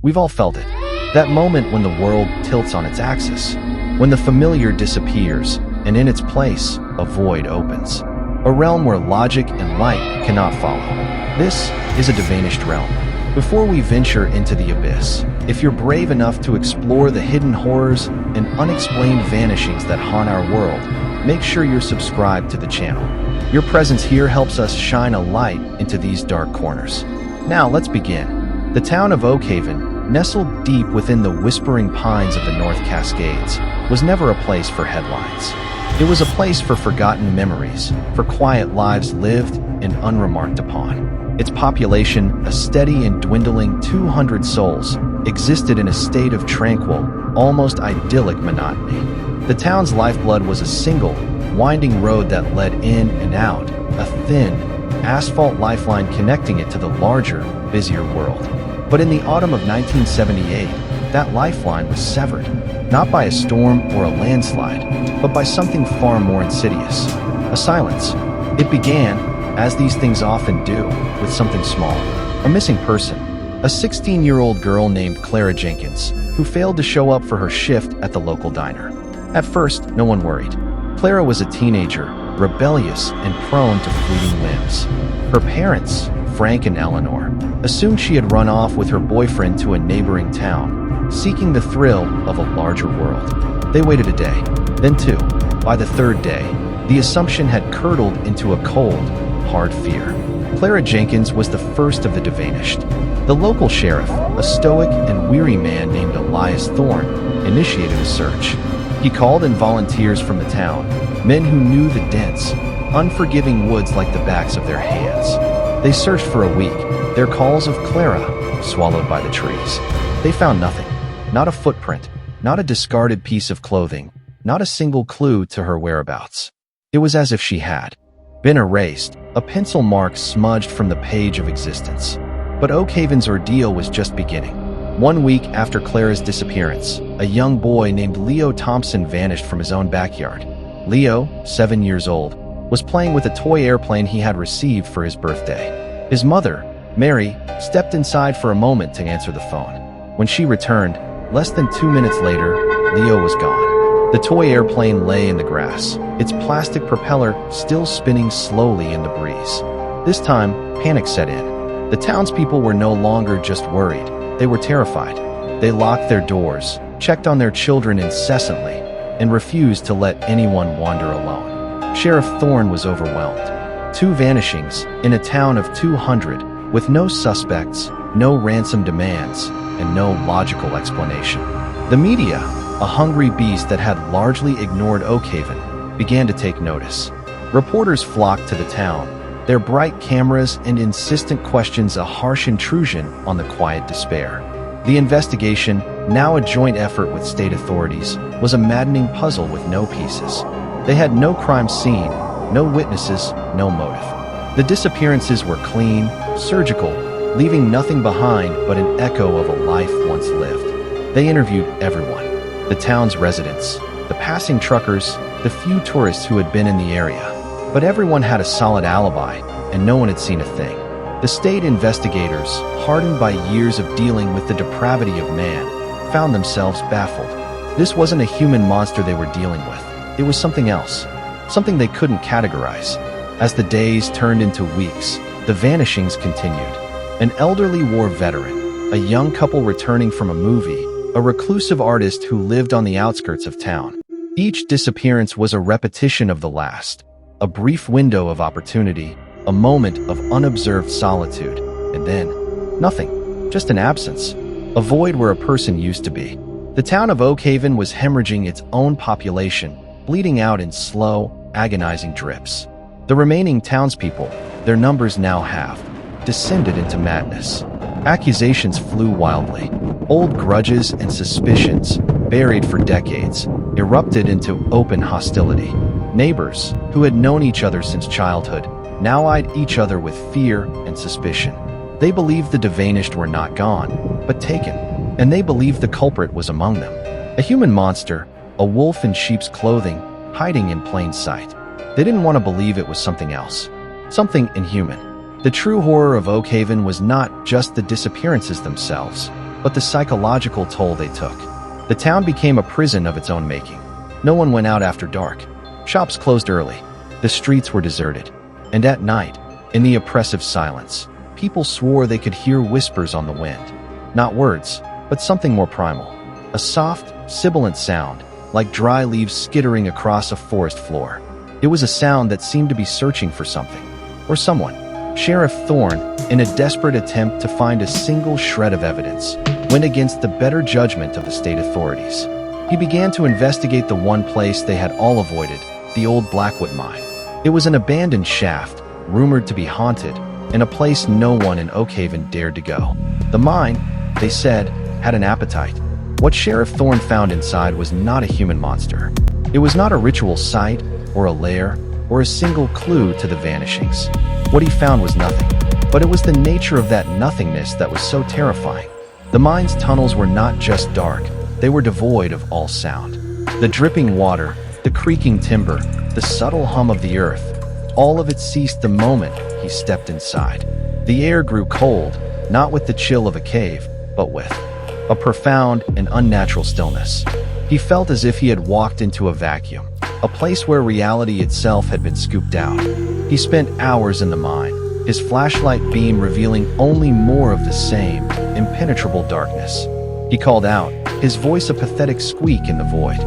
We've all felt it. That moment when the world tilts on its axis, when the familiar disappears, and in its place, a void opens. A realm where logic and light cannot follow. This is a DeVanished realm. Before we venture into the abyss, if you're brave enough to explore the hidden horrors and unexplained vanishings that haunt our world, make sure you're subscribed to the channel. Your presence here helps us shine a light into these dark corners. Now let's begin. The town of Oakhaven, nestled deep within the whispering pines of the North Cascades, was never a place for headlines. It was a place for forgotten memories, for quiet lives lived and unremarked upon. Its population, a steady and dwindling 200 souls, existed in a state of tranquil, almost idyllic monotony. The town's lifeblood was a single, winding road that led in and out, a thin, asphalt lifeline connecting it to the larger, busier world. But in the autumn of 1978, that lifeline was severed, not by a storm or a landslide, but by something far more insidious, a silence. It began, as these things often do, with something small, a missing person, a 16-year-old girl named Clara Jenkins, who failed to show up for her shift at the local diner. At first, no one worried. Clara was a teenager, rebellious and prone to fleeting whims. Her parents, Frank and Eleanor, assumed she had run off with her boyfriend to a neighboring town, seeking the thrill of a larger world. They waited a day, then two. By the third day, the assumption had curdled into a cold, hard fear. Clara Jenkins was the first of the DeVanished. The local sheriff, a stoic and weary man named Elias Thorne, initiated a search. He called in volunteers from the town, men who knew the dense, unforgiving woods like the backs of their hands. They searched for a week, their calls of Clara swallowed by the trees. They found nothing, not a footprint, not a discarded piece of clothing, not a single clue to her whereabouts. It was as if she had been erased, a pencil mark smudged from the page of existence. But Oakhaven's ordeal was just beginning. 1 week after Clara's disappearance, a young boy named Leo Thompson vanished from his own backyard. Leo, 7 years old, was playing with a toy airplane he had received for his birthday. His mother, Mary, stepped inside for a moment to answer the phone. When she returned, less than 2 minutes later, Leo was gone. The toy airplane lay in the grass, its plastic propeller still spinning slowly in the breeze. This time, panic set in. The townspeople were no longer just worried. They were terrified. They locked their doors, checked on their children incessantly, and refused to let anyone wander alone. Sheriff Thorne was overwhelmed. 2 vanishings in a town of 200, with no suspects, no ransom demands, and no logical explanation. The media, a hungry beast that had largely ignored Oakhaven, began to take notice. Reporters flocked to the town, their bright cameras and insistent questions a harsh intrusion on the quiet despair. The investigation, now a joint effort with state authorities, was a maddening puzzle with no pieces. They had no crime scene, no witnesses, no motive. The disappearances were clean, surgical, leaving nothing behind but an echo of a life once lived. They interviewed everyone, the town's residents, the passing truckers, the few tourists who had been in the area. But everyone had a solid alibi, and no one had seen a thing. The state investigators, hardened by years of dealing with the depravity of man, found themselves baffled. This wasn't a human monster they were dealing with. It was something else, something they couldn't categorize. As the days turned into weeks, the vanishings continued. An elderly war veteran, a young couple returning from a movie, a reclusive artist who lived on the outskirts of town. Each disappearance was a repetition of the last. A brief window of opportunity, a moment of unobserved solitude, and then nothing, just an absence, a void where a person used to be. The town of Oakhaven was hemorrhaging its own population, bleeding out in slow, agonizing drips. The remaining townspeople, their numbers now halved, descended into madness. Accusations flew wildly. Old grudges and suspicions, buried for decades, erupted into open hostility. Neighbors, who had known each other since childhood, now eyed each other with fear and suspicion. They believed the DeVanished were not gone, but taken, and they believed the culprit was among them. A human monster, a wolf in sheep's clothing, hiding in plain sight. They didn't want to believe it was something else, something inhuman. The true horror of Oakhaven was not just the disappearances themselves. but the psychological toll they took. The town became a prison of its own making. No one went out after dark. Shops closed early. The streets were deserted. And at night, in the oppressive silence, people swore they could hear whispers on the wind. Not words, but something more primal. A soft, sibilant sound, like dry leaves skittering across a forest floor. It was a sound that seemed to be searching for something, or someone. Sheriff Thorne, in a desperate attempt to find a single shred of evidence, went against the better judgment of the state authorities. He began to investigate the one place they had all avoided, the old Blackwood mine. It was an abandoned shaft, rumored to be haunted, and a place no one in Oakhaven dared to go. The mine, they said, had an appetite. What Sheriff Thorne found inside was not a human monster. It was not a ritual site, or a lair, or a single clue to the vanishings. What he found was nothing, but it was the nature of that nothingness that was so terrifying. The mine's tunnels were not just dark, they were devoid of all sound. The dripping water, the creaking timber, the subtle hum of the earth, all of it ceased the moment he stepped inside. The air grew cold, not with the chill of a cave, but with a profound and unnatural stillness. He felt as if he had walked into a vacuum, a place where reality itself had been scooped out. He spent hours in the mine, his flashlight beam revealing only more of the same impenetrable darkness. He called out, his voice a pathetic squeak in the void.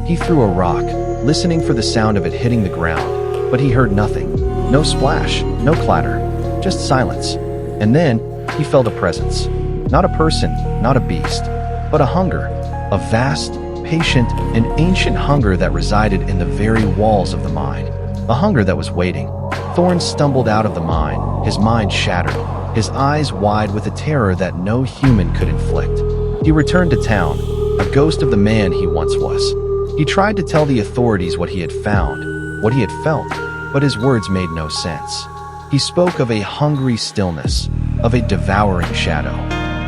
He threw a rock, listening for the sound of it hitting the ground, but he heard nothing. No splash, no clatter, just silence. And then he felt a presence. Not a person, not a beast, but a hunger, a vast, patient, and ancient hunger that resided in the very walls of the mine. A hunger that was waiting. Thorne stumbled out of the mine, his mind shattered, his eyes wide with a terror that no human could inflict. He returned to town, a ghost of the man he once was. He tried to tell the authorities what he had found, what he had felt, but his words made no sense. He spoke of a hungry stillness, of a devouring shadow.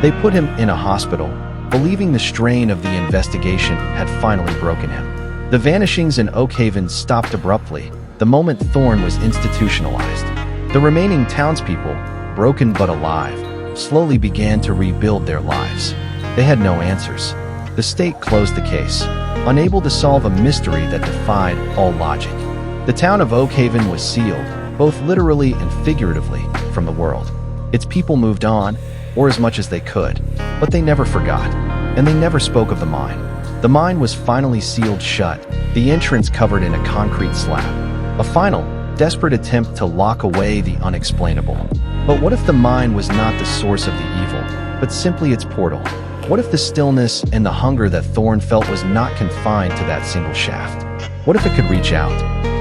They put him in a hospital, believing the strain of the investigation had finally broken him. The vanishings in Oakhaven stopped abruptly the moment Thorne was institutionalized. The remaining townspeople, broken but alive, slowly began to rebuild their lives. They had no answers. The state closed the case, unable to solve a mystery that defied all logic. The town of Oakhaven was sealed, both literally and figuratively, from the world. Its people moved on, or as much as they could, but they never forgot, and they never spoke of the mine. The mine was finally sealed shut, the entrance covered in a concrete slab. A final, desperate attempt to lock away the unexplainable. But what if the mine was not the source of the evil, but simply its portal? What if the stillness and the hunger that Thorne felt was not confined to that single shaft? What if it could reach out?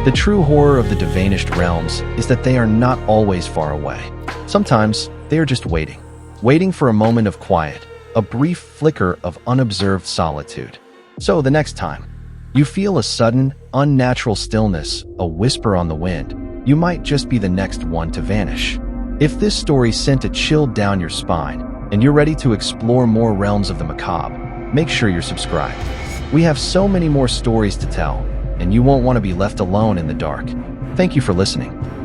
The true horror of the DeVanished Realms is that they are not always far away. Sometimes, they are just waiting for a moment of quiet, a brief flicker of unobserved solitude. So the next time you feel a sudden, unnatural stillness, a whisper on the wind, you might just be the next one to vanish. If this story sent a chill down your spine, and you're ready to explore more realms of the macabre, make sure you're subscribed. We have so many more stories to tell, and you won't want to be left alone in the dark. Thank you for listening.